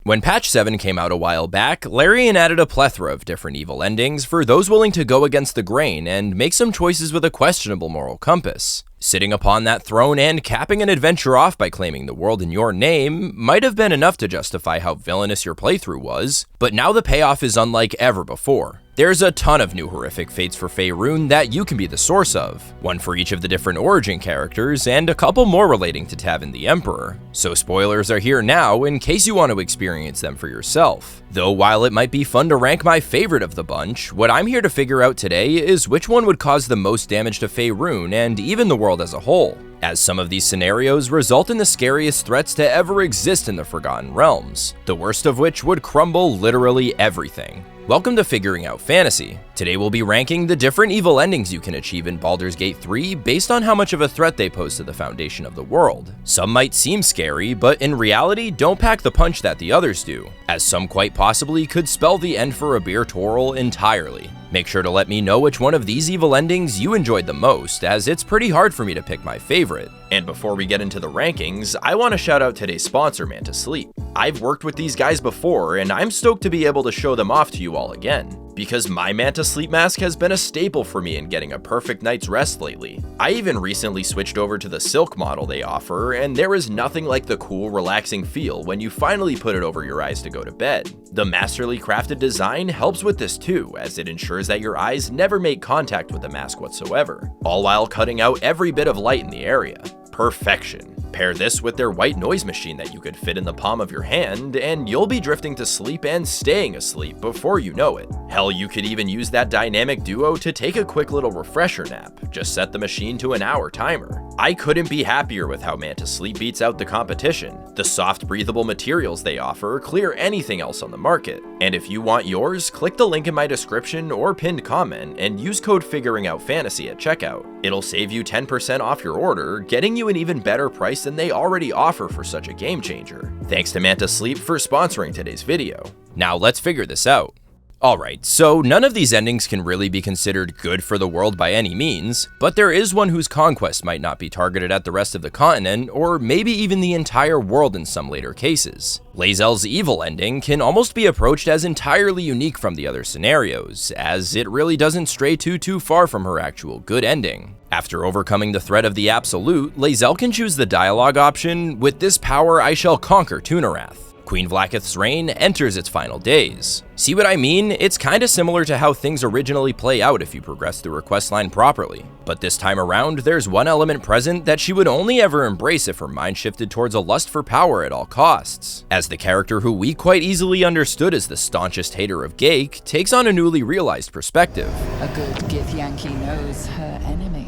When patch 7 came out a while back, Larian added a plethora of different evil endings for those willing to go against the grain and make some choices with a questionable moral compass. Sitting upon that throne and capping an adventure off by claiming the world in your name might have been enough to justify how villainous your playthrough was, but now the payoff is unlike ever before. There's a ton of new horrific fates for Faerun that you can be the source of, one for each of the different origin characters, and a couple more relating to Tav and the Emperor. So spoilers are here now in case you want to experience them for yourself. Though while it might be fun to rank my favorite of the bunch, what I'm here to figure out today is which one would cause the most damage to Faerun and even the world as a whole, as some of these scenarios result in the scariest threats to ever exist in the Forgotten Realms, the worst of which would crumble literally everything. Welcome to Figuring Out Fantasy. Today we'll be ranking the different evil endings you can achieve in Baldur's Gate 3 based on how much of a threat they pose to the foundation of the world. Some might seem scary, but in reality don't pack the punch that the others do, as some quite possibly could spell the end for Abir Toril entirely. Make sure to let me know which one of these evil endings you enjoyed the most, as it's pretty hard for me to pick my favorite. And before we get into the rankings, I want to shout out today's sponsor, Manta Sleep. I've worked with these guys before, and I'm stoked to be able to show them off to you all again, because my Manta Sleep mask has been a staple for me in getting a perfect night's rest lately. I even recently switched over to the silk model they offer, and there is nothing like the cool, relaxing feel when you finally put it over your eyes to go to bed. The masterly crafted design helps with this too, as it ensures that your eyes never make contact with the mask whatsoever, all while cutting out every bit of light in the area. Perfection. Pair this with their white noise machine that you could fit in the palm of your hand, and you'll be drifting to sleep and staying asleep before you know it. Hell, you could even use that dynamic duo to take a quick little refresher nap. Just set the machine to an hour timer. I couldn't be happier with how Manta Sleep beats out the competition. The soft, breathable materials they offer clear anything else on the market. And if you want yours, click the link in my description or pinned comment and use code figuringoutfantasy at checkout. It'll save you 10% off your order, getting you an even better price than they already offer for such a game changer. Thanks to Manta Sleep for sponsoring today's video. Now let's figure this out. Alright, so none of these endings can really be considered good for the world by any means, but there is one whose conquest might not be targeted at the rest of the continent, or maybe even the entire world in some later cases. Lae'zel's evil ending can almost be approached as entirely unique from the other scenarios, as it really doesn't stray too far from her actual good ending. After overcoming the threat of the Absolute, Lae'zel can choose the dialogue option, "With this power I shall conquer Tu'narath." Queen Vlaakith's reign enters its final days. See what I mean? It's kinda similar to how things originally play out if you progress through her questline properly. But this time around, there's one element present that she would only ever embrace if her mind shifted towards a lust for power at all costs. As the character who we quite easily understood as the staunchest hater of Gake takes on a newly realized perspective. A good Githyanki knows her enemy.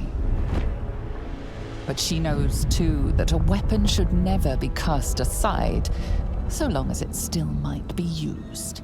But she knows too that a weapon should never be cast aside, so long as it still might be used.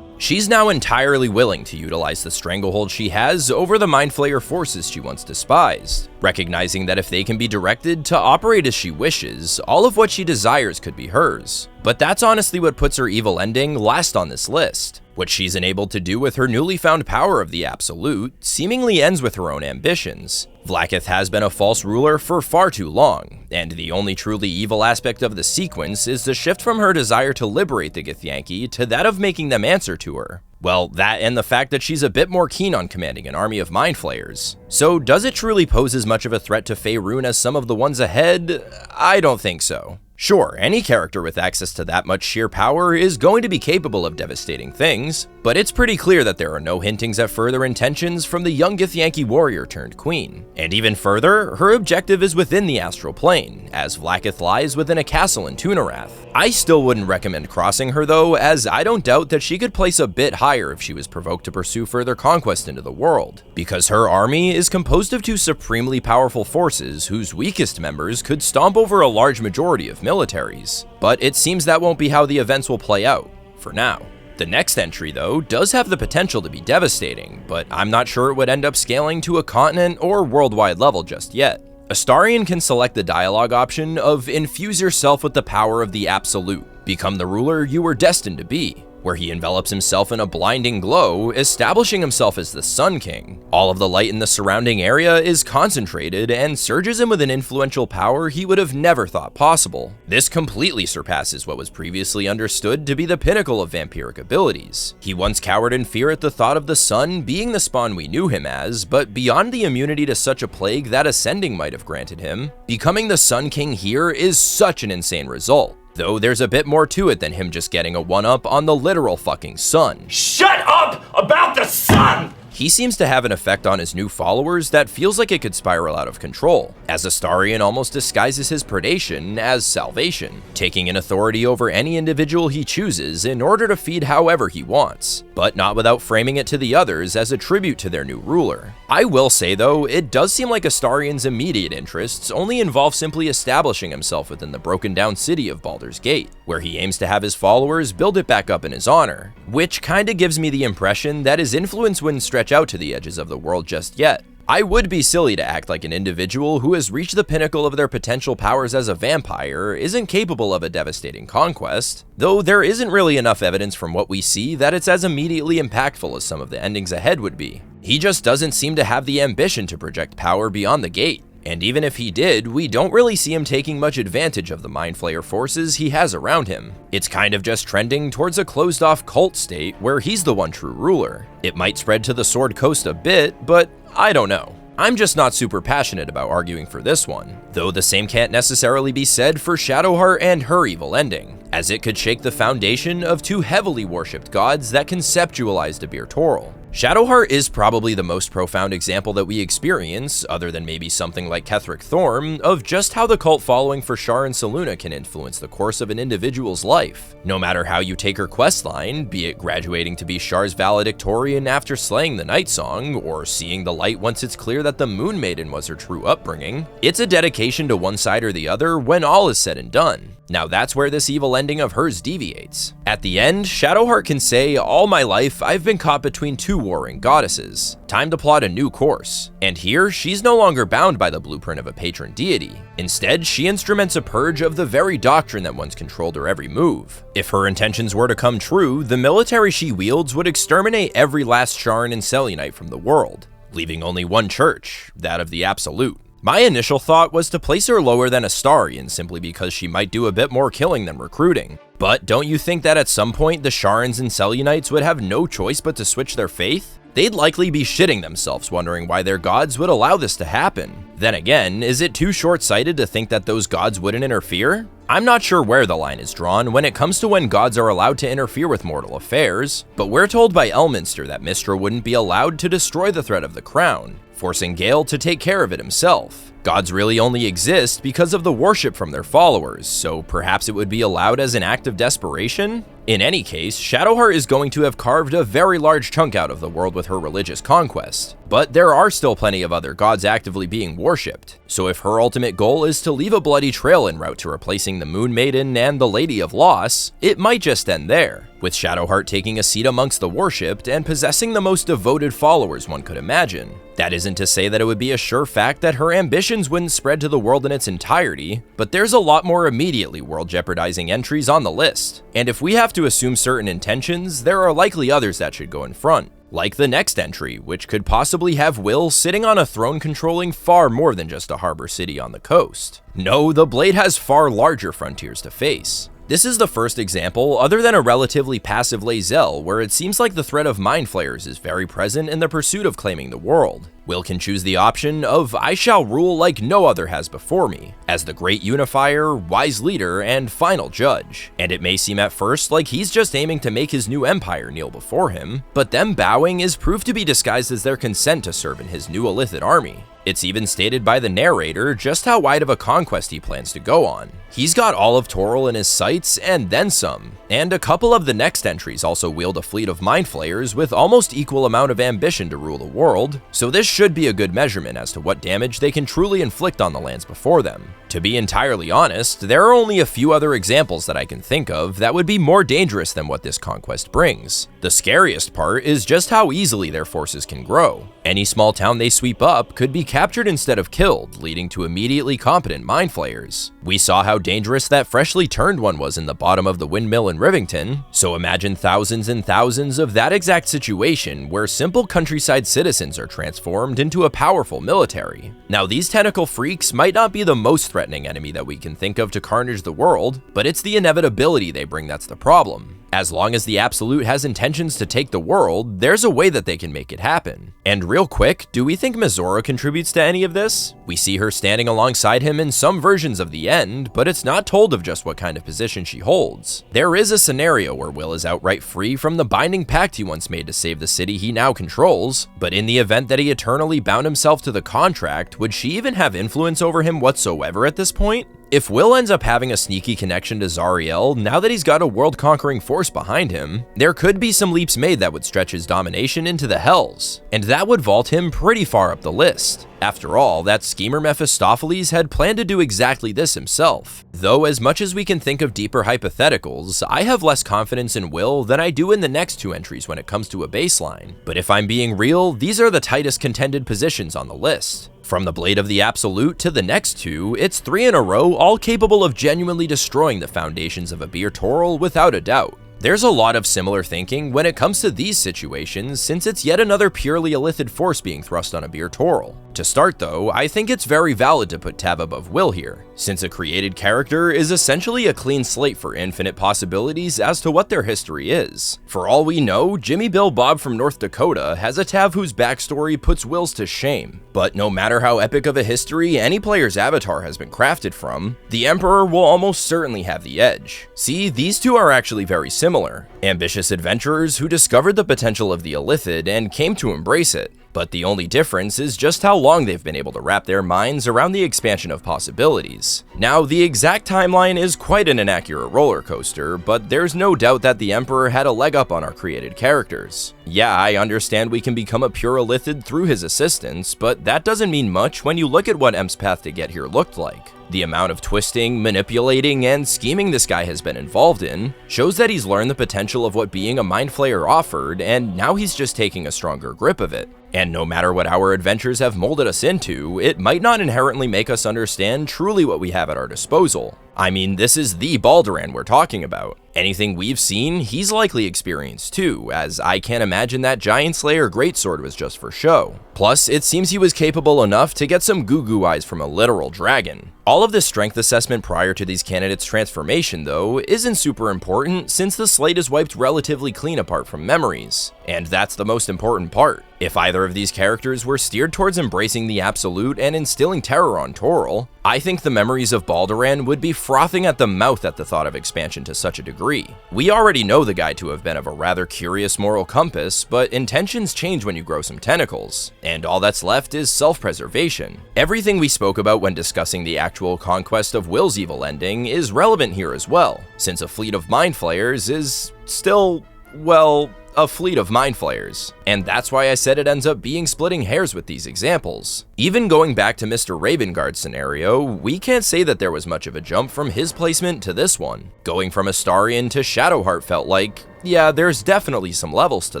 She's now entirely willing to utilize the stranglehold she has over the Mind Flayer forces she once despised, recognizing that if they can be directed to operate as she wishes, all of what she desires could be hers. But that's honestly what puts her evil ending last on this list. What she's enabled to do with her newly found power of the Absolute seemingly ends with her own ambitions. Vlaakith has been a false ruler for far too long, and the only truly evil aspect of the sequence is the shift from her desire to liberate the Githyanki to that of making them answer to her. Well, that and the fact that she's a bit more keen on commanding an army of Mind Flayers. So does it truly pose as much of a threat to Faerun as some of the ones ahead? I don't think so. Sure, any character with access to that much sheer power is going to be capable of devastating things, but it's pretty clear that there are no hintings at further intentions from the young Githyanki warrior turned queen. And even further, her objective is within the astral plane, as Vlaakith lies within a castle in Tu'narath. I still wouldn't recommend crossing her though, as I don't doubt that she could place a bit higher if she was provoked to pursue further conquest into the world, because her army is composed of two supremely powerful forces whose weakest members could stomp over a large majority of militaries. But it seems that won't be how the events will play out, for now. The next entry, though, does have the potential to be devastating, but I'm not sure it would end up scaling to a continent or worldwide level just yet. Astarion can select the dialogue option of "Infuse yourself with the power of the Absolute. Become the ruler you were destined to be." where he envelops himself in a blinding glow, establishing himself as the Sun King. All of the light in the surrounding area is concentrated and surges him with an influential power he would have never thought possible. This completely surpasses what was previously understood to be the pinnacle of vampiric abilities. He once cowered in fear at the thought of the sun being the spawn we knew him as, but beyond the immunity to such a plague that ascending might have granted him, becoming the Sun King here is such an insane result. Though there's a bit more to it than him just getting a one-up on the literal fucking sun. Shut up about the sun! He seems to have an effect on his new followers that feels like it could spiral out of control, as Astarion almost disguises his predation as salvation, taking an authority over any individual he chooses in order to feed however he wants, but not without framing it to the others as a tribute to their new ruler. I will say though, it does seem like Astarion's immediate interests only involve simply establishing himself within the broken down city of Baldur's Gate, where he aims to have his followers build it back up in his honor, which kinda gives me the impression that his influence wouldn't stretch out to the edges of the world just yet. I would be silly to act like an individual who has reached the pinnacle of their potential powers as a vampire isn't capable of a devastating conquest, though there isn't really enough evidence from what we see that it's as immediately impactful as some of the endings ahead would be. He just doesn't seem to have the ambition to project power beyond the gate. And even if he did, we don't really see him taking much advantage of the Mind Flayer forces he has around him. It's kind of just trending towards a closed-off cult state where he's the one true ruler. It might spread to the Sword Coast a bit, but I don't know. I'm just not super passionate about arguing for this one, though the same can't necessarily be said for Shadowheart and her evil ending, as it could shake the foundation of two heavily worshipped gods that conceptualized Abir Toril. Shadowheart is probably the most profound example that we experience, other than maybe something like Ketheric Thorm, of just how the cult following for Shar and Selûne can influence the course of an individual's life. No matter how you take her questline, be it graduating to be Shar's valedictorian after slaying the Night Song, or seeing the light once it's clear that the Moon Maiden was her true upbringing, it's a dedication to one side or the other when all is said and done. Now that's where this evil ending of hers deviates. At the end, Shadowheart can say, "All my life, I've been caught between two warring goddesses. Time to plot a new course." And here, she's no longer bound by the blueprint of a patron deity. Instead, she instruments a purge of the very doctrine that once controlled her every move. If her intentions were to come true, the military she wields would exterminate every last Sharran and Selûnite from the world, leaving only one church, that of the Absolute. My initial thought was to place her lower than Astarion simply because she might do a bit more killing than recruiting. But don't you think that at some point the Sharrans and Selûnites would have no choice but to switch their faith? They'd likely be shitting themselves wondering why their gods would allow this to happen. Then again, is it too short-sighted to think that those gods wouldn't interfere? I'm not sure where the line is drawn when it comes to when gods are allowed to interfere with mortal affairs, but we're told by Elminster that Mystra wouldn't be allowed to destroy the threat of the crown, forcing Gale to take care of it himself. Gods really only exist because of the worship from their followers, so perhaps it would be allowed as an act of desperation? In any case, Shadowheart is going to have carved a very large chunk out of the world with her religious conquest, but there are still plenty of other gods actively being worshipped, so if her ultimate goal is to leave a bloody trail en route to replacing the Moon Maiden and the Lady of Loss, it might just end there, with Shadowheart taking a seat amongst the worshipped and possessing the most devoted followers one could imagine. That isn't to say that it would be a sure fact that her ambitions wouldn't spread to the world in its entirety, but there's a lot more immediately world-jeopardizing entries on the list, and if we have to assume certain intentions, there are likely others that should go in front. Like the next entry, which could possibly have Wyll sitting on a throne controlling far more than just a harbor city on the coast. No, the Blade has far larger frontiers to face. This is the first example, other than a relatively passive Lae'zel, where it seems like the threat of Mind Flayers is very present in the pursuit of claiming the world. Wyll can choose the option of "I shall rule like no other has before me," as the great unifier, wise leader, and final judge. And it may seem at first like he's just aiming to make his new empire kneel before him, but them bowing is proved to be disguised as their consent to serve in his new Illithid army. It's even stated by the narrator just how wide of a conquest he plans to go on. He's got all of Toril in his sights, and then some. And a couple of the next entries also wield a fleet of Mind Flayers with almost equal amount of ambition to rule the world, so this should be a good measurement as to what damage they can truly inflict on the lands before them. To be entirely honest, there are only a few other examples that I can think of that would be more dangerous than what this conquest brings. The scariest part is just how easily their forces can grow. Any small town they sweep up could be captured instead of killed, leading to immediately competent mind flayers. We saw how dangerous that freshly turned one was in the bottom of the windmill in Rivington, so imagine thousands and thousands of that exact situation where simple countryside citizens are transformed into a powerful military. Now, these tentacle freaks might not be the most threatening enemy that we can think of to carnage the world, but it's the inevitability they bring that's the problem. As long as the Absolute has intentions to take the world, there's a way that they can make it happen. And real quick, do we think Mizora contributes to any of this? We see her standing alongside him in some versions of the end, but it's not told of just what kind of position she holds. There is a scenario where Wyll is outright free from the binding pact he once made to save the city he now controls, but in the event that he eternally bound himself to the contract, would she even have influence over him whatsoever at this point? If Wyll ends up having a sneaky connection to Zariel, now that he's got a world-conquering force behind him, there could be some leaps made that would stretch his domination into the Hells, and that would vault him pretty far up the list. After all, that schemer Mephistopheles had planned to do exactly this himself. Though as much as we can think of deeper hypotheticals, I have less confidence in Wyll than I do in the next two entries when it comes to a baseline. But if I'm being real, these are the tightest contended positions on the list. From the Blade of the Absolute to the next two, it's 3 in a row, all capable of genuinely destroying the foundations of a Beer Toril without a doubt. There's a lot of similar thinking when it comes to these situations, since it's yet another purely illithid force being thrust on a Beer Toril. To start though, I think it's very valid to put Tav above Wyll here, since a created character is essentially a clean slate for infinite possibilities as to what their history is. For all we know, Jimmy Bill Bob from North Dakota has a Tav whose backstory puts Wyll's to shame. But no matter how epic of a history any player's avatar has been crafted from, the Emperor will almost certainly have the edge. See, these two are actually very similar. Ambitious adventurers who discovered the potential of the illithid and came to embrace it. But the only difference is just how long they've been able to wrap their minds around the expansion of possibilities. Now, the exact timeline is quite an inaccurate roller coaster, but there's no doubt that the Emperor had a leg up on our created characters. Yeah, I understand we can become a pure illithid through his assistance, but that doesn't mean much when you look at what Emp's path to get here looked like. The amount of twisting, manipulating, and scheming this guy has been involved in shows that he's learned the potential of what being a Mind Flayer offered, and now he's just taking a stronger grip of it. And no matter what our adventures have molded us into, it might not inherently make us understand truly what we have at our disposal. I mean, this is the Balduran we're talking about. Anything we've seen, he's likely experienced too, as I can't imagine that Giant Slayer Greatsword was just for show. Plus, it seems he was capable enough to get some goo-goo eyes from a literal dragon. All of this strength assessment prior to these candidates' transformation, though, isn't super important since the slate is wiped relatively clean apart from memories. And that's the most important part. If either of these characters were steered towards embracing the Absolute and instilling terror on Toril, I think the memories of Balduran would be frothing at the mouth at the thought of expansion to such a degree. We already know the guy to have been of a rather curious moral compass, but intentions change when you grow some tentacles, and all that's left is self-preservation. Everything we spoke about when discussing the actual conquest of Wyll's evil ending is relevant here as well, since a fleet of Mind Flayers is still, well, a fleet of Mind Flayers, and that's why I said it ends up being splitting hairs with these examples. Even going back to Mr. Ravengard's scenario, we can't say that there was much of a jump from his placement to this one. Going from Astarion to Shadowheart felt like, yeah, there's definitely some levels to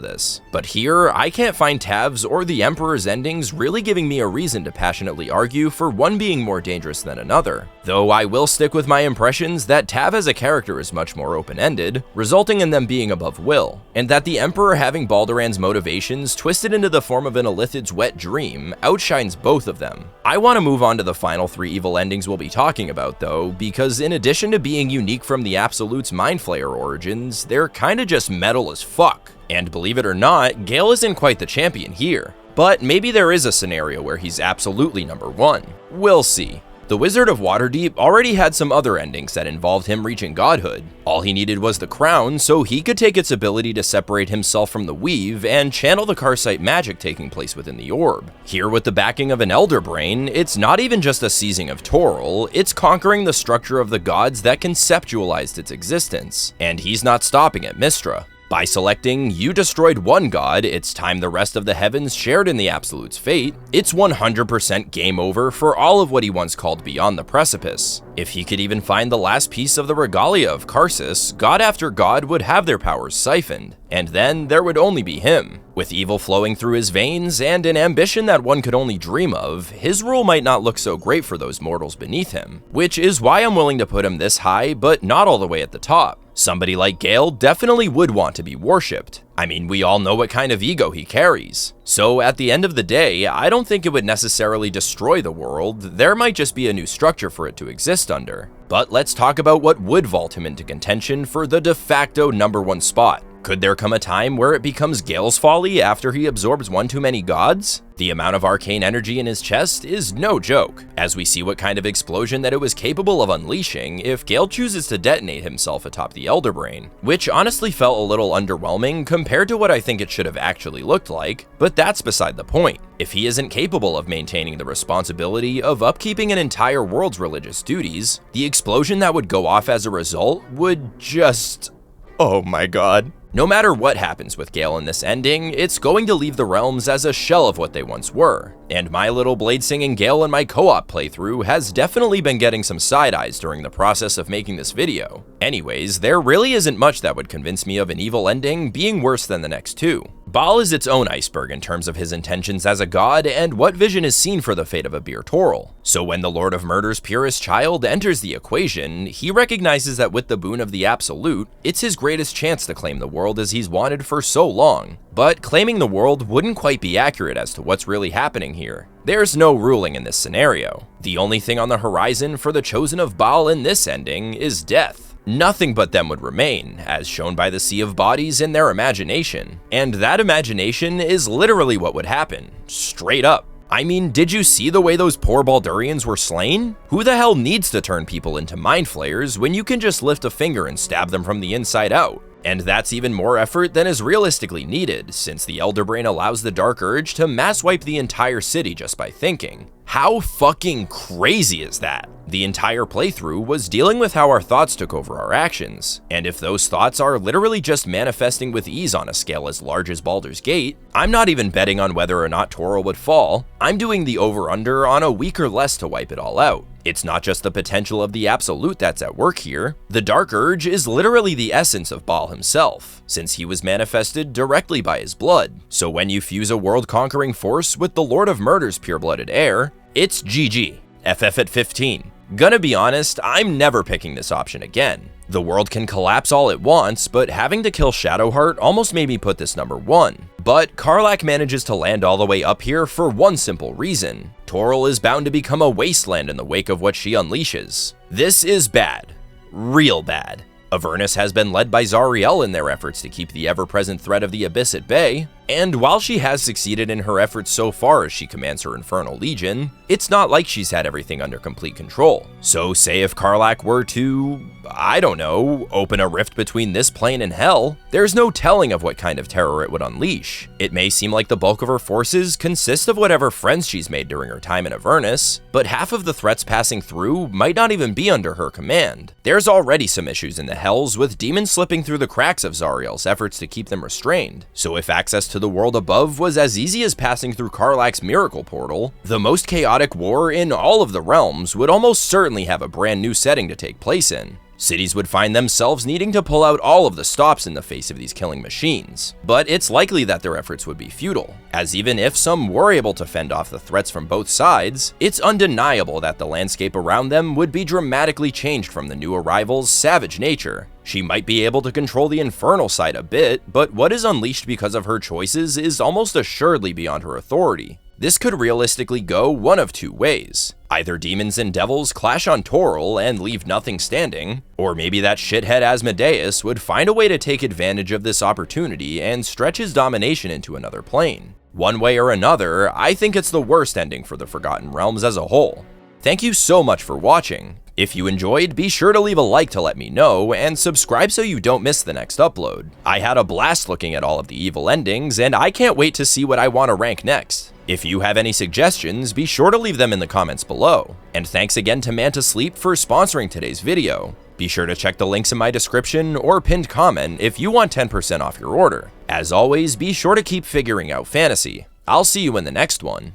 this. But here, I can't find Tav's or the Emperor's endings really giving me a reason to passionately argue for one being more dangerous than another. Though I will stick with my impressions that Tav as a character is much more open-ended, resulting in them being above Wyll, and that the Emperor having Balduran's motivations twisted into the form of an illithid's wet dream outshines both of them. I want to move on to the final 3 evil endings we'll be talking about though, because in addition to being unique from the Absolute's Mind Flayer origins, they're kinda just metal as fuck. And believe it or not, Gale isn't quite the champion here. But maybe there is a scenario where he's absolutely number 1. We'll see. The Wizard of Waterdeep already had some other endings that involved him reaching godhood. All he needed was the crown, so he could take its ability to separate himself from the weave and channel the Karsite magic taking place within the orb. Here, with the backing of an Elder Brain, it's not even just a seizing of Toril, it's conquering the structure of the gods that conceptualized its existence. And he's not stopping at Mystra. By selecting, you destroyed one god, it's time the rest of the heavens shared in the Absolute's fate, it's 100% game over for all of what he once called Beyond the Precipice. If he could even find the last piece of the regalia of Karsus, god after god would have their powers siphoned, and then there would only be him. With evil flowing through his veins and an ambition that one could only dream of, his rule might not look so great for those mortals beneath him, which is why I'm willing to put him this high, but not all the way at the top. Somebody like Gale definitely would want to be worshipped. I mean, we all know what kind of ego he carries. So at the end of the day, I don't think it would necessarily destroy the world, there might just be a new structure for it to exist under. But let's talk about what would vault him into contention for the de facto #1 spot. Could there come a time where it becomes Gale's folly after he absorbs one too many gods? The amount of arcane energy in his chest is no joke, as we see what kind of explosion that it was capable of unleashing if Gale chooses to detonate himself atop the Elder Brain, which honestly felt a little underwhelming compared to what I think it should have actually looked like, but that's beside the point. If he isn't capable of maintaining the responsibility of upkeeping an entire world's religious duties, the explosion that would go off as a result would just... oh my god. No matter what happens with Gale in this ending, it's going to leave the realms as a shell of what they once were, and my little blade singing Gale in my co-op playthrough has definitely been getting some side eyes during the process of making this video. Anyways, there really isn't much that would convince me of an evil ending being worse than the next two. Baal is its own iceberg in terms of his intentions as a god and what vision is seen for the fate of a Bir Toril. So when the Lord of Murder's purest child enters the equation, he recognizes that with the boon of the Absolute, it's his greatest chance to claim the world as he's wanted for so long. But claiming the world wouldn't quite be accurate as to what's really happening here. There's no ruling in this scenario. The only thing on the horizon for the Chosen of Baal in this ending is death. Nothing but them would remain, as shown by the sea of bodies in their imagination. And that imagination is literally what would happen, straight up. I mean, did you see the way those poor Baldurians were slain? Who the hell needs to turn people into mind flayers when you can just lift a finger and stab them from the inside out? And that's even more effort than is realistically needed, since the Elder Brain allows the Dark Urge to mass wipe the entire city just by thinking. How fucking crazy is that? The entire playthrough was dealing with how our thoughts took over our actions, and if those thoughts are literally just manifesting with ease on a scale as large as Baldur's Gate, I'm not even betting on whether or not Toril would fall, I'm doing the over-under on a week or less to wipe it all out. It's not just the potential of the Absolute that's at work here, the Dark Urge is literally the essence of Baal himself, since he was manifested directly by his blood. So when you fuse a world-conquering force with the Lord of Murder's pure-blooded heir, it's GG. FF at 15. Gonna be honest, I'm never picking this option again. The world can collapse all it wants, but having to kill Shadowheart almost made me put this #1. But Karlach manages to land all the way up here for one simple reason. Toril is bound to become a wasteland in the wake of what she unleashes. This is bad. Real bad. Avernus has been led by Zariel in their efforts to keep the ever-present threat of the Abyss at bay, and while she has succeeded in her efforts so far as she commands her Infernal Legion, it's not like she's had everything under complete control. So say if Karlach were to, I don't know, open a rift between this plane and hell, there's no telling of what kind of terror it would unleash. It may seem like the bulk of her forces consist of whatever friends she's made during her time in Avernus, but half of the threats passing through might not even be under her command. There's already some issues in the hells with demons slipping through the cracks of Zariel's efforts to keep them restrained, so if access to the world above was as easy as passing through Karlach's miracle portal, the most chaotic war in all of the realms would almost certainly have a brand new setting to take place in. Cities would find themselves needing to pull out all of the stops in the face of these killing machines, but it's likely that their efforts would be futile, as even if some were able to fend off the threats from both sides, it's undeniable that the landscape around them would be dramatically changed from the new arrival's savage nature. She might be able to control the infernal side a bit, but what is unleashed because of her choices is almost assuredly beyond her authority. This could realistically go one of two ways. Either demons and devils clash on Toril and leave nothing standing, or maybe that shithead Asmodeus would find a way to take advantage of this opportunity and stretch his domination into another plane. One way or another, I think it's the worst ending for the Forgotten Realms as a whole. Thank you so much for watching. If you enjoyed, be sure to leave a like to let me know, and subscribe so you don't miss the next upload. I had a blast looking at all of the evil endings, and I can't wait to see what I want to rank next. If you have any suggestions, be sure to leave them in the comments below. And thanks again to Manta Sleep for sponsoring today's video. Be sure to check the links in my description or pinned comment if you want 10% off your order. As always, be sure to keep figuring out fantasy. I'll see you in the next one.